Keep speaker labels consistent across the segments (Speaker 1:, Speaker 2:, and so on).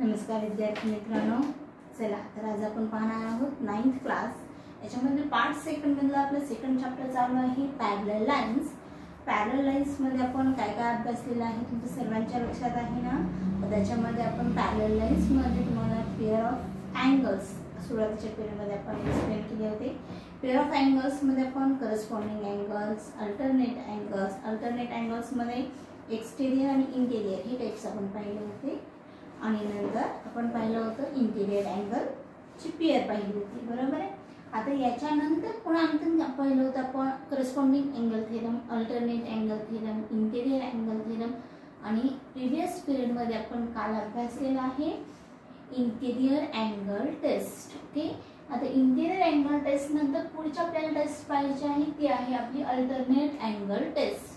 Speaker 1: नमस्कार विद्यार्थी मित्रांनो, चला तर आज आपण पाहणार आहोत 9th क्लास। याच्यामध्ये पार्ट सेकंड मधला आपला सेकंड चॅप्टर चालू आहे पॅरलल लाईन्स। पॅरलल लाईन्स मध्ये आपण काय काय अभ्यासलेलं आहे तुमच्या सर्वांच्या लक्षात आहे ना। तर त्याच्यामध्ये आपण पॅरलल लाईन्स मध्ये तुम्हाला पेअर ऑफ अँगल्स सुरुवातीच्या पेअर मध्ये आपण एक्सप्लेन केले होते। पेअर ऑफ अँगल्स मध्ये आपण करस्पॉन्डिंग अँगल्स, अल्टरनेट अँगल्स मध्ये एक्सटेरियर आणि इंटेरियर हे टाइप्स आपण पाहिले होते। आणि नंतर आपण पाहिलं होतं इंटेरियर अँगल ची पेअर पाहिली होती, बरोबर आहे। आता याच्यानंतर पुन्हा आणखीन पाहिलं होतं आपण corresponding angle theorem, alternate angle theorem, interior angle theorem आणि प्रीवियस पिरियड मध्ये आपण काल अभ्यासलेला आहे इंटेरियर अँगल टेस्ट। ओके, आता इंटेरियर अँगल टेस्ट नंतर पुढची आपल्याला टेस्ट पाहिजे आहे ती आहे आपली alternate angle test.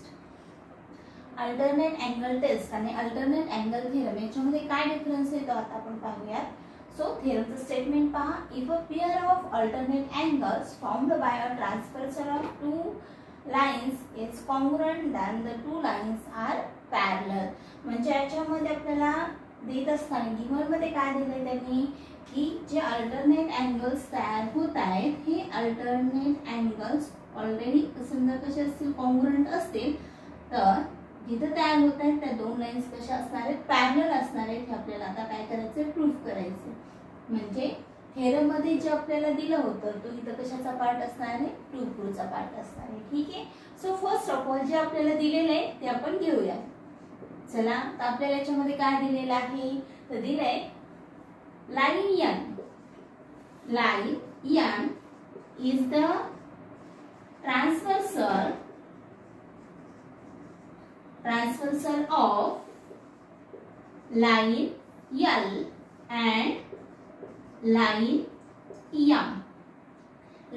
Speaker 1: Alternate angle test आणि अल्टरनेट अँगल थेरम याच्यामध्ये काय डिफरन्स आहे तो आता आपण पाहूयात। सो थेरमचं स्टेटमेंट पहा, if a pair of alternate angles formed by a transversal of two lines is congruent then the two lines are parallel. म्हणजे याच्यामध्ये आपल्याला देत असताना गिव्हन मध्ये काय दिलंय त्यांनी की जे अल्टरनेट अँगल्स तयार होत आहेत हे अल्टरनेट अँगल्स ऑलरेडी समजा कसे असतील कॉन्ग्रुएंट असतील तर जिथे तयार होत आहेत त्या दोन लाईन्स कशा असणार आहेत पॅरलल असणार आहेत। हे आपल्याला आता काय करायचं प्रूफ करायचं। म्हणजे थेरम मध्ये जे आपल्याला दिलं होतं तो इथं कशाचा पार्ट असणार आहे टू प्रूफचा पार्ट असणार आहे, ठीक आहे। सो फर्स्ट ऑफ ऑल जे आपल्याला दिलेलं आहे ते आपण घेऊया। चला तर आपल्याला याच्यामध्ये काय दिलेलं आहे तर दिलंय line N is the transversal of line L and line M।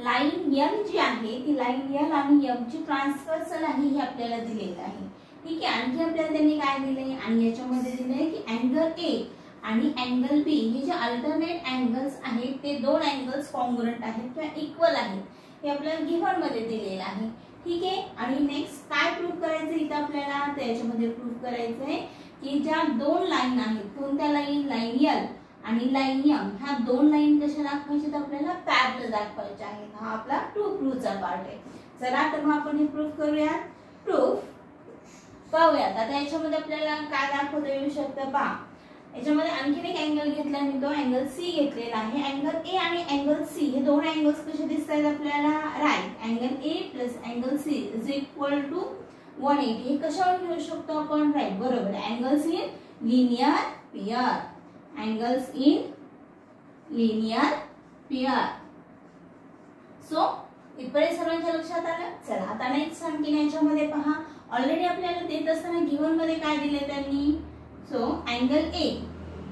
Speaker 1: Line M जी आहे ती लाईन L आणि M ची ट्रान्सव्हर्सल आहे हे आपल्याला दिलेलं आहे, ठीक आहे। आणखी आपल्याला त्यांनी काय दिले आणि याच्यामध्ये दिले की अँगल A आणि अँगल B हे जे अल्टरनेट अँगल्स आहेत ते दोन अँगल्स कॉन्ग्रुएंट आहेत किंवा इक्वल आहेत हे आपल्याला गिव्हन मध्ये दिलेलं आहे, ठीक आहे। आणि नेक्स्ट काय प्रूफ करायचं इथं आपल्याला त्याच्यामध्ये प्रूफ करायचं आहे की ज्या दोन लाईन आहेत कोणत्या लाईन L आणि लाईन M ह्या दोन लाईन कशा दाखवायच्या तर आपल्याला पॅरलल दाखवायच्या आहेत। हा आपला टू प्रूफचा पार्ट आहे। चला तर मग आपण हे प्रूफ करूया। प्रूफ पाहूयात। आता याच्यामध्ये आपल्याला काय दाखवता येऊ शकतं पहा, याच्यामध्ये आणखीन एक अँगल घेतला मी तो अँगल C घेतलेला आहे। अँगल A आणि अँगल C हे दोन अँगल्स कसे दिसतात आपल्याला right angle A plus angle C is equal to 180 हे कशावर घेऊ शकतो आपण राईट बरोबर angles in linear pair, angles in linear pair. So इथपर्यंत सर्वांच्या लक्षात आलं। चला आता नेक्स्ट आणखीन याच्यामध्ये पहा ऑलरेडी आपल्याला देत असताना गिव्हन मध्ये काय दिले त्यांनी so angle A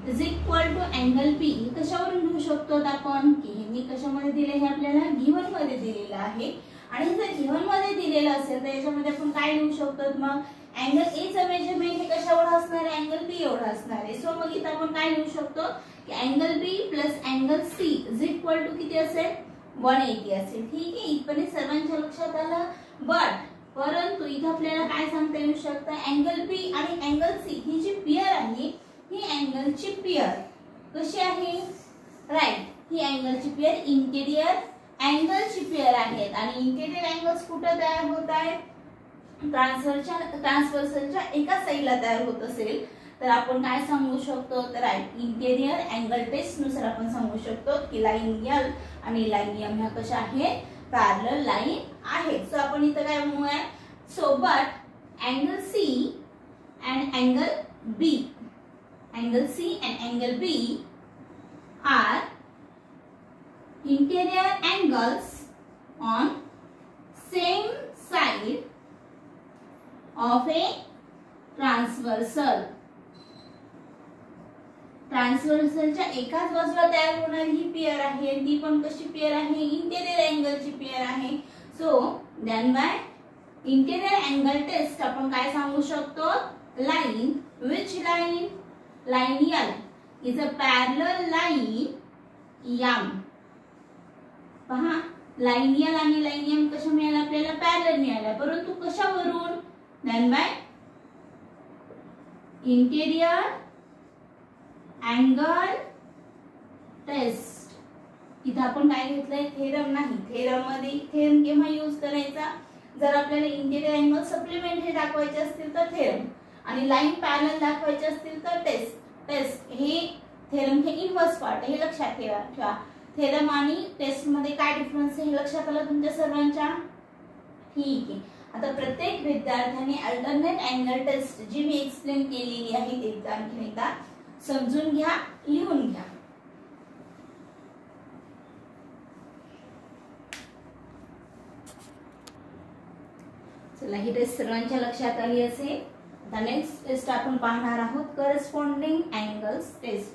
Speaker 1: is equal to angle B कशावरून घेऊ शकतो आपण की हे मी कशामध्ये दिले हे आपल्याला गिव्हन मध्ये दिलेलं आहे। आणि जर गिव्हन मध्ये दिलेलं असेल तर याच्यामध्ये आपण काय लिहू शकतो मग अँगल A चं मेजरमेंट हे कशावर असणार आहे अँगल B एवढं असणार आहे। सो मग इथं आपण काय लिहू शकतो की angle B plus angle C is equal to किती असेल 180 असेल, ठीक आहे। इथपर्यंत सर्वांच्या लक्षात आलं। बट परंतु इथे आपल्याला काय सांगता येऊ शकतं अँगल B आणि अँगल C ही जी पेयर आहे ही अँगलची पेयर कशी आहे राईट ही अँगलची पेयर इंटेरियर अँगलची पेयर आहेत आणि इंटेरियर अँगल्स कुठे तयार होत आहेत ट्रान्सव्हर्सलच्या एका साइडला तयार होत असेल तर आपण काय सांगू शकतो तर राईट इंटेरियर अँगल टेस्ट नुसार आपण सांगू शकतो की लाईन L आणि लाईन M ह्या कशा आहेत पॅरलल लाईन आहे। सो आपण इथं काय म्हणूया so but angle C and angle B are interior angles on same side of a transversal। ट्रान्सव्हर्सलच्या एकाच बाजूला तयार होणारी ही पेयर आहे ती पण कशी पेयर आहे इंटेरियर अँगलची पेयर आहे। So then by interior angle test आपण काय सांगू शकतो line which line L is a parallel line M। पहा लाईन L आणि लाईन M कशा मिळाल्या आपल्याला पॅरलल मिळाल्या परंतु कशावरून then by interior angle test. इथं आपण काय घेतलंय, थेरम नाही. थेरम मध्ये थेरम केव्हा यूज करायचा, जर आपल्याला इंटिरियर अँगल सप्लिमेंटरी दाखवायचे असतील तर थेरम, आणि लाईन पॅरलल दाखवायचे असतील तर टेस्ट. हे थेरम हे इन्व्हर्स पार्ट, हे लक्षात ठेवा. थेरम आणि टेस्ट मध्ये काय डिफरन्स आहे हे लक्षात आलं तुमच्या सर्वांच्या. ठीक आहे. आता प्रत्येक विद्यार्थ्याने अल्टरनेट अँगल टेस्ट जी मी एक्सप्लेन केलेली आहे ते आणखी एकदा समजून घ्या, लिहून घ्या. चला, ही टेस्ट सर्वांच्या लक्षात आली असेल. आता नेक्स्ट टेस्ट आपण पाहणार आहोत, करस्पॉन्डिंग अँगल्स टेस्ट.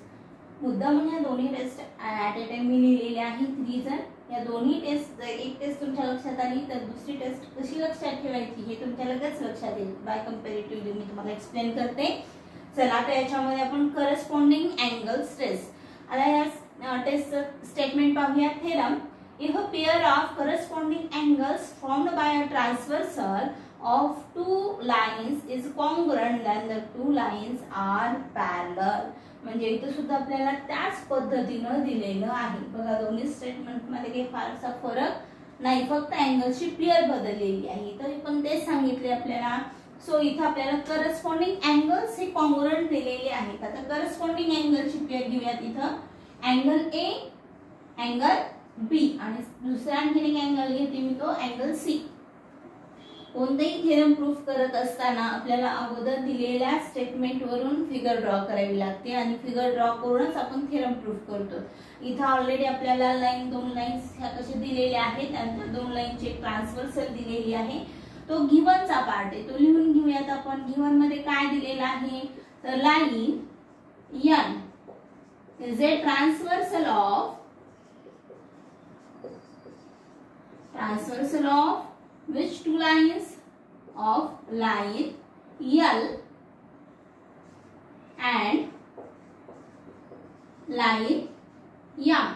Speaker 1: मुद्दाम ह्या दोन्ही टेस्ट ऍट ए टाइम मी लिहिलेल्या आहेत रिझन. या दोन्ही टेस्ट, जर एक टेस्ट तुमच्या लक्षात आली तर दुसरी टेस्ट कशी लक्षात ठेवायची हे तुमच्या लगेच लक्षात येईल. बाय कंपॅरेटिव्हली मी तुम्हाला एक्सप्लेन करते. चला, आता याच्यामध्ये आपण करस्पॉन्डिंग अँगल्स टेस्ट. आता या टेस्ट स्टेटमेंट पाहूया. Theorem, if a pair of corresponding angles formed by a transversal of two lines is congruent then the two lines are parallel. म्हणजे इथे सुद्धा आपल्याला त्याच पद्धतीने दिलेलं आहे. बघा, दोन्ही स्टेटमेंट मध्ये काही फारसा फरक नाही, फक्त अँगलची पेअर बदललेली आहे. तर पण तेच सांगितले आपल्याला. सो इथे आपल्याला करस्पॉन्डिंग अँगल्स हे कॉन्ग्रुएंट दिलेले आहेत. आता करस्पॉन्डिंग अँगलची पेअर घेऊयात. इथं अँगल ए, अँगल बी, आणि दुसरा आणखी एक अँगल घेते मी, तो अँगल सी. कोणतेही थेरम प्रूफ करत असताना आपल्याला अगोदर दिलेल्या स्टेटमेंट वरून फिगर ड्रॉ करावी लागते, आणि फिगर ड्रॉ करूनच आपण थेरम प्रूफ करतो. इथं ऑलरेडी आपल्याला लाईन, दोन लाईन्स ह्या कशा दिलेल्या आहेत, आणि त्या दोन लाईनची एक ट्रान्सव्हर्सल दिलेली आहे. तो गिव्हनचा पार्ट आहे, तो लिहून घेऊयात आपण. गिव्हन मध्ये काय दिलेलं आहे, तर line N is a transversal of which two lines of line L and line M.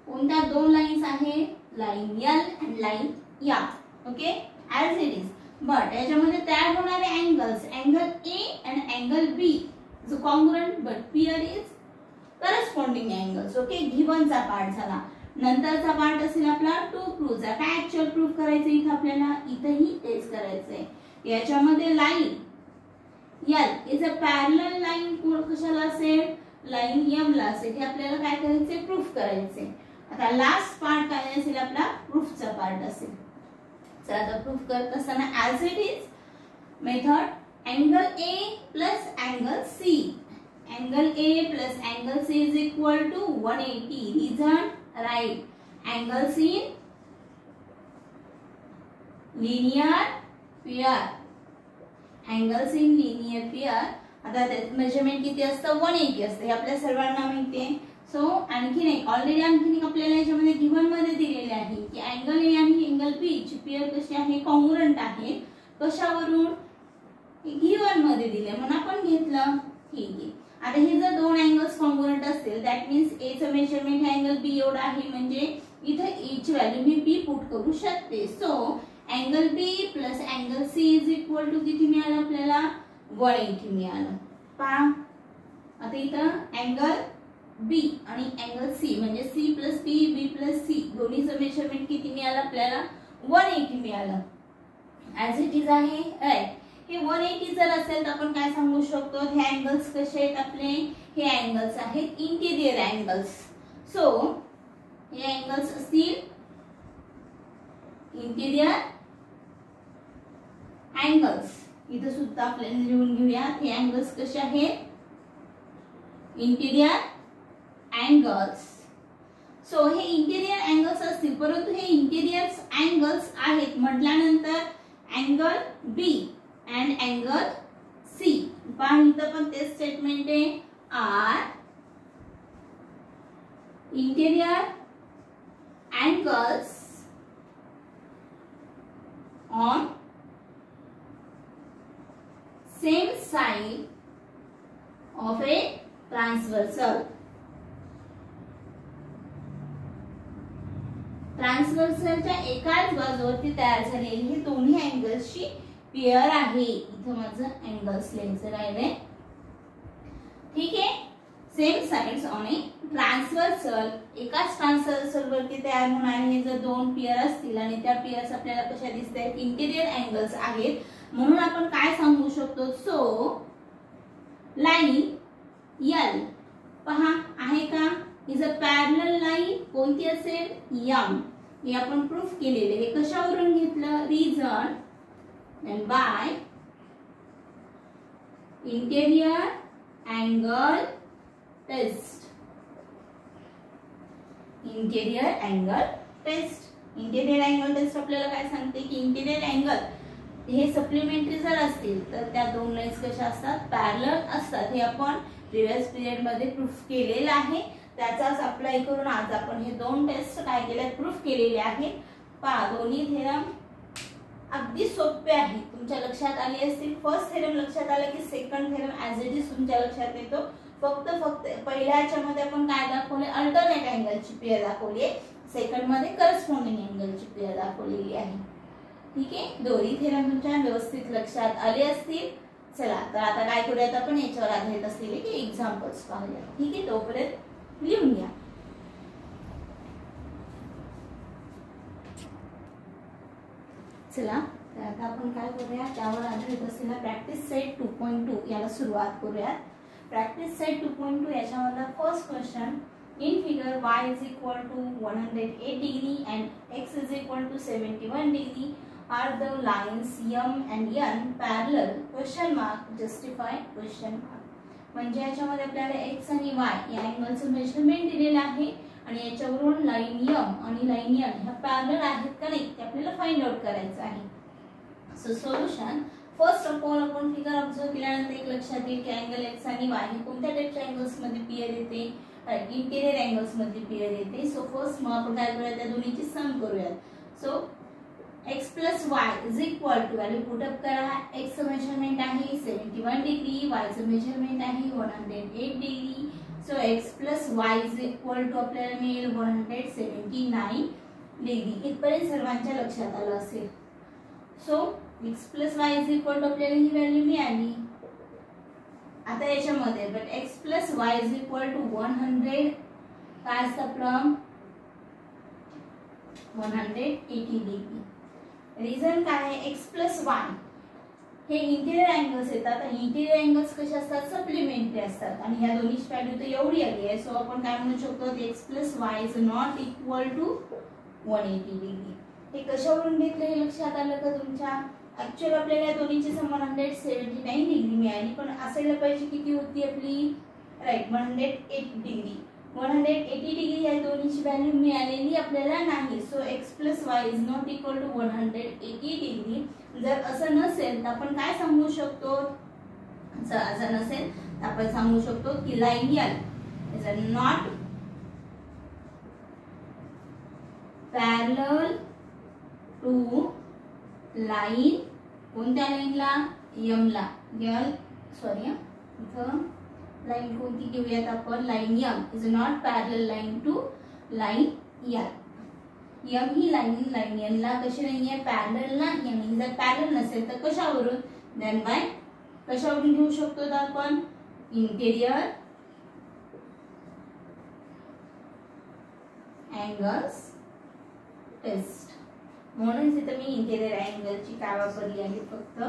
Speaker 1: कोणत्या दोन लाईन्स आहे, line L and line M. Okay, as it is. But याच्यामध्ये तयार होणारे angles, angle A and angle B जो congruent but pair is corresponding angles. Okay, गिव्हनचा part झाला. नंतरचा पार्ट असेल आपला टू प्रूफचा. काय ऍक्च्युअल प्रूफ करायचं इथं आपल्याला, इथंही तेच करायचंय. याच्यामध्ये line L is a parallel line कशाला असेल, लाईन M ला असेल. हे आपल्याला काय करायचंय, प्रूफ करायचंय. आता लास्ट पार्ट काय असेल आपला, प्रूफचा पार्ट असेल. चला, आता प्रूफ करत असताना as it is method, angle A plus angle C. Angle A plus angle C is equal to 180. Reason, right, angles in linear pair. angles in linear pair. आता त्याचं मेजरमेंट किती असतं, 180 असतं, हे आपल्या सर्वांना माहिती आहे. सो आणखीन एक, ऑलरेडी आणखीन एक आपल्याला याच्यामध्ये गिव्हन मध्ये दिलेले आहे की अँगल ए आणि अँगल बी ची पेअर कशी आहे, कॉन्ग्रुएंट आहे. कशावरून, गिव्हन मध्ये दिले म्हणून आपण घेतलं. ठीक आहे. आता हे जर दोन अँगल्स कॉन्ग्रुएंट असतील, दॅट मीन्स ए चं मेजरमेंट अँगल बी एवढा आहे, म्हणजे इथे ए ची व्हॅल्यू मी बी पुट करू शकते. So angle B plus angle C is equal to किती मिळालं आपल्याला, 180 मिळालं. पहा, आता इथं अँगल बी आणि अँगल सी म्हणजे सी प्लस बी, बी प्लस सी दोन्हीचं मेजरमेंट किती मिळालं आपल्याला, 180 मिळालं. ऍज इट इज आहे, राईट. हे 180 जर असेल तर आपण काय सांगू शकतो, हे अँगल्स कसे आहेत आपले, हे अँगल्स आहेत इंटिरियर अँगल्स. सो हे अँगल्स असतील इंटिरियर अँगल्स. इथं सुद्धा आपल्याला लिहून घेऊया, हे अँगल्स कसे आहेत, इंटिरियर अँगल्स. सो हे इंटिरियर अँगल्स असतील, परंतु हे इंटिरियर अँगल्स आहेत म्हटल्यानंतर angle B and angle C. पहा इथं पण ते स्टेटमेंट आहे, are interior angles on same side of a transversal. ट्रान्सव्हर्सलच्या एकाच बाजूवरती तयार झालेली हे दोन्ही अँगल्सची पेअर आहे. इथं माझं अँगल्स लिहायचं राहिले. ठीक आहे. Same sides on A transversal, एकाच ट्रान्सव्हर्सल वरती तयार होणारे जर दोन पेयर असतील आणि त्या पेयर्स आपल्याला कशा दिसतात, इंटिरियर अँगल्स आहेत, म्हणून आपण काय सांगू शकतो, सो लाईन L पहा आहे का, इज अ पॅरलल लाईन, कोणती असेल, M. हे आपण प्रूफ केलेले. हे कशावरून घेतलं, result and by interior angle test. Interior angle test. Interior angle test आपल्याला काय सांगते की इंटेरियर अँगल हे सप्लिमेंटरी जर असतील तर त्या दोन लाईन्स कशा असतात, पॅरलल असतात. हे आपण प्रिव्हियस पिरियड मध्ये प्रूफ केलेलं आहे. त्याचाच अप्लाय करून आज आपण हे दोन टेस्ट काय केले, प्रूफ केलेले आहेत. पहा दोन्ही थेरम अगदी सोपे आहेत, तुमच्या लक्षात आले असतील. फर्स्ट थेरम लक्षात आला की second theorem as it is तुमच्या लक्षात येतो. फक्त पहिल्या याच्यामध्ये आपण काय दाखवले, अल्टरनेट अँगलची पेयर दाखवली, सेकंड मध्ये करस्पॉन्डिंग अँगलची पेयर दाखवलेली आहे. ठीक आहे, दोन्ही थेरम तुमच्या व्यवस्थित लक्षात आले असतील. चला तर आता काय करूयात, आपण याच्यावर आधारित असलेले की एक्झाम्पल्स पाहूया. ठीक आहे, तोपर्यंत लिहून घ्या. चला तर आता आपण काय करूया, त्यावर आधारित असलेला प्रॅक्टिस सेट 2.2 याला सुरुवात करूया. प्रॅक्टिस सेट 2.2 याच्यामधला first question, in figure y is equal to 108 degree and x is equal to 71 degree are the lines m and n parallel, question mark, justify question mark. म्हणजे याच्यामध्ये आपल्याला x आणि y या अँगलचं measurement दिलेलं आहे आणि याच्यावरून लाईन m आणि लाईन n ह्या पॅरलल आहेत का नाही ते आपल्याला फाइंड आउट करायचं आहे. So solution, first of all आपण फिगर ऑब्झर्व केल्यानंतर एक लक्षात येईल की अँगल x आणि y हे कोणत्या टाइपच्या अँगल्स मध्ये पेयर येते, इंटेरियर अँगल्स मध्ये पेयर येते. सो फर्स्ट मग आपण काय करूया, त्या दोन्हीची सम करूया. So x plus y is equal to, value put up करा. x चं मेजरमेंट आहे 71 डिग्री, y चं मेजरमेंट आहे 108 degree. So x plus y is equal to आपल्याला मिळेल 179 डिग्री. इथपर्यंत सर्वांच्या लक्षात आलं असेल. So x plus y is equal to आपल्याला ही व्हॅल्यू मिळाली. आता याच्यामध्ये but x plus y is equal to 100 काय असतं फ्रॉम 180 डिग्री. रिझन काय आहे, x plus y हे इंटिरियर अँगल्स येतात आणि इंटिरियर अँगल्स कसे असतात, सप्लिमेंटरी असतात आणि ह्या दोन्हीची व्हॅल्यू तर एवढी आली आहे. सो आपण काय म्हणू शकतो, x plus y is not equal to 180 degree. हे कशावरून घेतलं हे लक्षात आलं का तुमच्या, ऍक्च्युअली आपल्याला या दोन्हीची सम 179 डिग्री मिळाली, पण असायला पाहिजे किती होती आपली, राईट 108 डिग्री. 180 डिग्री या दोन्हीची व्हॅल्यू मिळालेली आपल्याला नाही. So x plus y is not equal to 180 degree. जर असं नसेल तर आपण काय सांगू शकतो, जर असं नसेल तर आपण सांगू शकतो की line L is not parallel to line, कोणत्या लाईनला, m ला, इथं लाईन कोणती घेऊयात आपण, line m is not parallel line to line L. m ही लाईन n ला कशी नाहीये, पॅरलल नाही. आणि जर पॅरलल नसेल तर कशावरून, देन बाय कशावरून घेऊ शकतो तर आपण, इंटेरियर अँगल्स टेस्ट. म्हणून इथे मी इंटेरियर अँगलची काय वापरली आहे, फक्त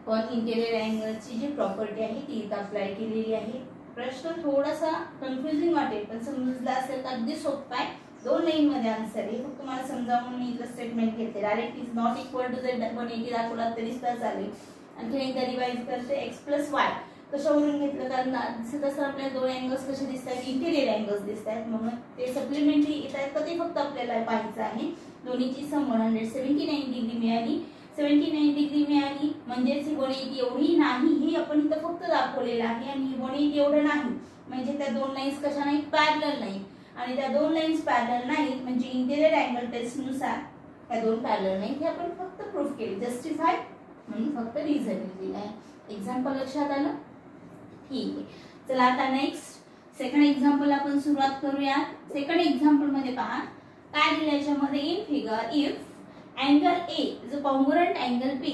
Speaker 1: पण इंटेरियर अँगलची जी प्रॉपर्टी आहे ती इथे अप्लाय केलेली आहे. प्रश्न थोडासा कन्फ्युजिंग वाटेल पण समजला असेल तर अगदी सोपा आहे. दोन लाईन मध्ये आन्सर आहे, फक्त मला समजावून मी इथलं स्टेटमेंट घेते. Direct is not equal to जर 180 दाखवला तरी सुद्धा चालेल. आणखी एकदा रिवाइज करते, x plus y कशावरून घेतलं, कारण तसं आपल्याला दोन अँगल्स कसे दिसतात, इंटेरियर अँगल्स दिसतात, म्हणून ते सप्लिमेंटरी येतात तर ते फक्त आपल्याला पाहायचं आहे. दोन्हीची सम 179 डिग्री मिळाली. 79 डिग्री मिळाली म्हणजेच 180 एवढी नाही हे आपण इथं फक्त दाखवलेलं आहे आणि 180 एवढं नाही म्हणजे त्या दोन लाईन्स कशा नाहीत, पॅरलल नाही. आणि त्या दोन लाईन्स पॅरलल नाहीत म्हणजे इंटेरियर अँगल टेस्ट नुसार त्या दोन पॅरलल नाहीत हे आपण फक्त प्रूफ केले, जस्टिफाय म्हणून फक्त रिझन दिलेला आहे. एक्झाम्पल लक्षात आलं, ठीक आहे. चला आता नेक्स्ट सेकंड एक्झाम्पल आपण सुरुवात करूया. सेकंड एक्झाम्पल मध्ये पहा काय दिलं याच्यामध्ये, in figure if angle A is a congruent angle B,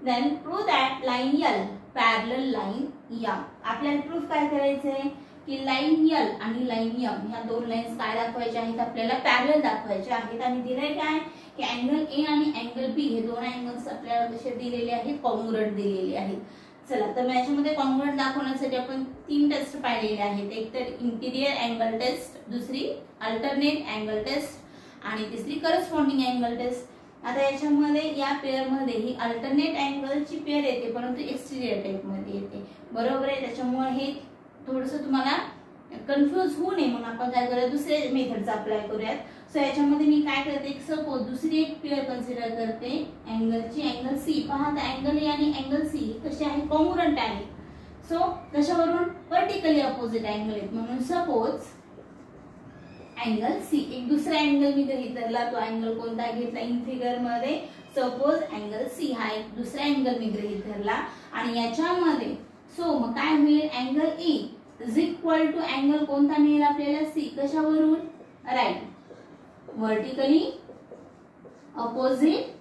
Speaker 1: then prove that line L parallel line M. आपल्याला प्रूफ काय करायचंय की लाईन यल आणि लाईन यम ह्या दोन लाईन्स काय दाखवायच्या आहेत, आपल्याला पॅरलल दाखवायच्या आहेत. आणि दिलंय काय की अँगल ए आणि अँगल बी हे दोन अँगल्स आपल्याला कसे दिलेले आहेत, कॉन्ग्रुएंट दिलेले आहेत. चला तर याच्यामध्ये कॉन्ग्रुएंट दाखवण्यासाठी आपण 3 टेस्ट पाहिलेले आहेत. एक तर इंटिरियर अँगल टेस्ट, दुसरी अल्टरनेट अँगल टेस्ट आणि तिसरी करस्पॉन्डिंग अँगल टेस्ट. आता याच्यामध्ये या पेअर मध्ये ही अल्टरनेट अँगलची पेअर येते परंतु एक्सटिरियर टाइप मध्ये येते, बरोबर आहे. त्याच्यामुळे हे थोडंसं तुम्हाला कन्फ्यूज होऊ नये म्हणून आपण काय करूया, दुसरे मेथड्स अप्लाय करूयात. सो याच्यामध्ये मी काय करते, सपोज दुसरी एक पेअर कन्सिडर करते अँगलची, अँगल सी. पहा तर अँगल ए आणि अँगल सी कसे आहेत, कॉन्ग्रुएंट आहेत. सो कशावरून, व्हर्टिकली अपोजिट अँगल आहेत म्हणून सपोज अँगल सी. एक दुसरा अँगल मी गृहीत धरला, तो अँगल कोणता घेतला इन फिगर मध्ये, सपोज अँगल सी हा एक दुसरा अँगल मी गृहीत धरला. आणि याच्यामध्ये सो मग काय होईल, angle A is equal to angle कोणता मिळेल आपल्याला, सी. कशावरून, राईट, व्हर्टिकली अपोजिट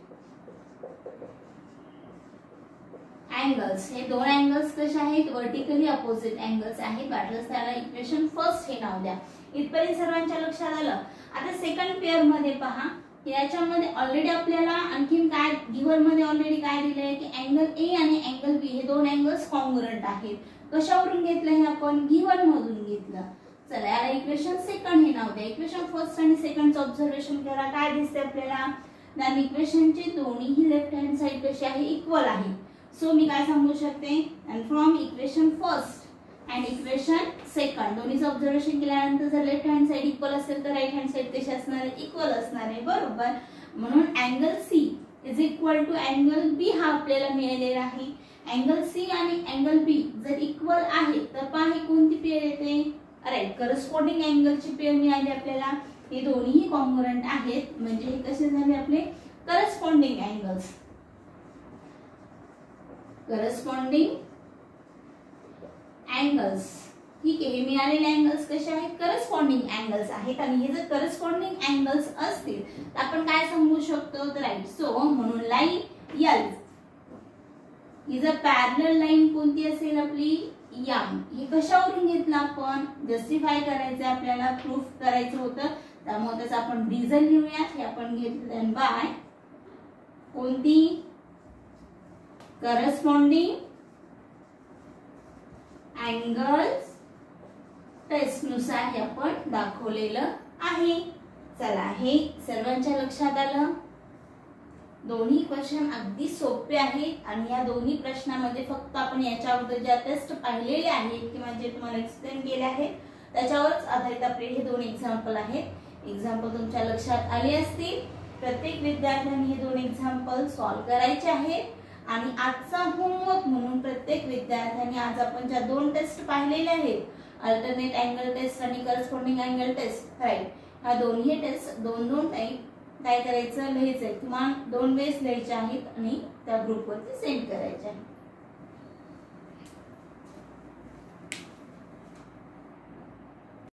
Speaker 1: अँगल्स. हे दोन अँगल्स कसे आहेत, व्हर्टिकली अपोजिट अँगल्स आहेत. वाटलंच त्याला इक्वेशन फर्स्ट हे नाव द्या. इथपर्यंत सर्वांच्या लक्षात आलं. आता सेकंड पेअर मध्ये पहा, याच्यामध्ये ऑलरेडी आपल्याला आणखीन काय गिव्हन मध्ये ऑलरेडी काय दिलंय की अँगल ए आणि अँगल बी हे दोन अँगल्स कॉन्ग्रुएंट आहेत. कशावरून घेतलं हे आपण, गिव्हन मधून घेतलं. चला याला इक्वेशन सेकंड हे नाव द्या. इक्वेशन फर्स्ट आणि सेकंडचं ऑब्झर्वेशन करा, काय दिसते आपल्याला, तर इक्वेशनचे दोन्ही लेफ्ट हँड साइड कशी आहे, इक्वल आहे. सो मी काय सांगू शकते, and from equation first and equation second दोन्हीचं ऑब्झर्वेशन केल्यानंतर जर लेफ्ट हँड साइड इक्वल असेल तर राईट हँड साइड कशी असणार आहे, इक्वल असणार आहे, बरोबर. म्हणून angle C is equal to angle B हा आपल्याला मिळालेला आहे. अँगल सी आणि अँगल बी जर इक्वल आहे तर पहा ही कोणती पेअर येते, राईट, करस्पॉन्डिंग अँगलची पेअर मिळाली आपल्याला. हे दोन्ही कॉन्ग्रुएंट आहेत म्हणजे हे कसे झाले आपले करस्पॉन्डिंग अँगल्स. करस्पॉन्डिंग अँगल्स, ठीक आहे. हे मिळालेले अँगल्स कसे आहेत, करस्पॉन्डिंग अँगल्स आहेत. आणि हे जर करस्पॉन्डिंग अँगल्स असतील तर आपण काय सांगू शकतो, तर राईट. सो म्हणून लाईन यल ही जर पॅरलल लाईन कोणती असेल आपली, यम. हे कशावरून घेतलं आपण, जस्टिफाय करायचं आपल्याला, प्रूफ करायचं होतं, त्यामुळे त्याचं आपण रिझन लिहूयात. हे आपण घेतलं बाय कोणती, करस्पॉन्डिंग अँगल्स टेस्ट नुसार हे आपण दाखवलेलं आहे. चला हे सर्वांच्या लक्षात आलं. दोन्ही क्वेश्चन अगदी सोपे आहेत आणि या दोन्ही प्रश्नामध्ये फक्त आपण याच्या अगोदर ज्या टेस्ट पाहिलेले आहेत किंवा जे तुम्हाला एक्सप्लेन केले आहेत त्याच्यावरच आधारित आपले हे दोन एक्झाम्पल आहेत. एक्झाम्पल तुमच्या लक्षात आले असतील. प्रत्येक विद्यार्थ्यांनी हे दोन एक्झाम्पल सॉल्व्ह करायचे आहेत. आणि आजचा होमवर्क म्हणून प्रत्येक विद्यार्थ्यांनी आज आपण ज्या दोन टेस्ट पाहिलेल्या आहेत, अल्टरनेट अँगल टेस्ट आणि करस्पॉन्डिंग अँगल टेस्ट, राईट, ह्या दोन्ही टेस्ट दोन टाईप काय करायचं, लिहायचंय. किमान 2 वेळेस लिहायचे आहेत आणि त्या ग्रुपवरती सेंड करायचे आहे.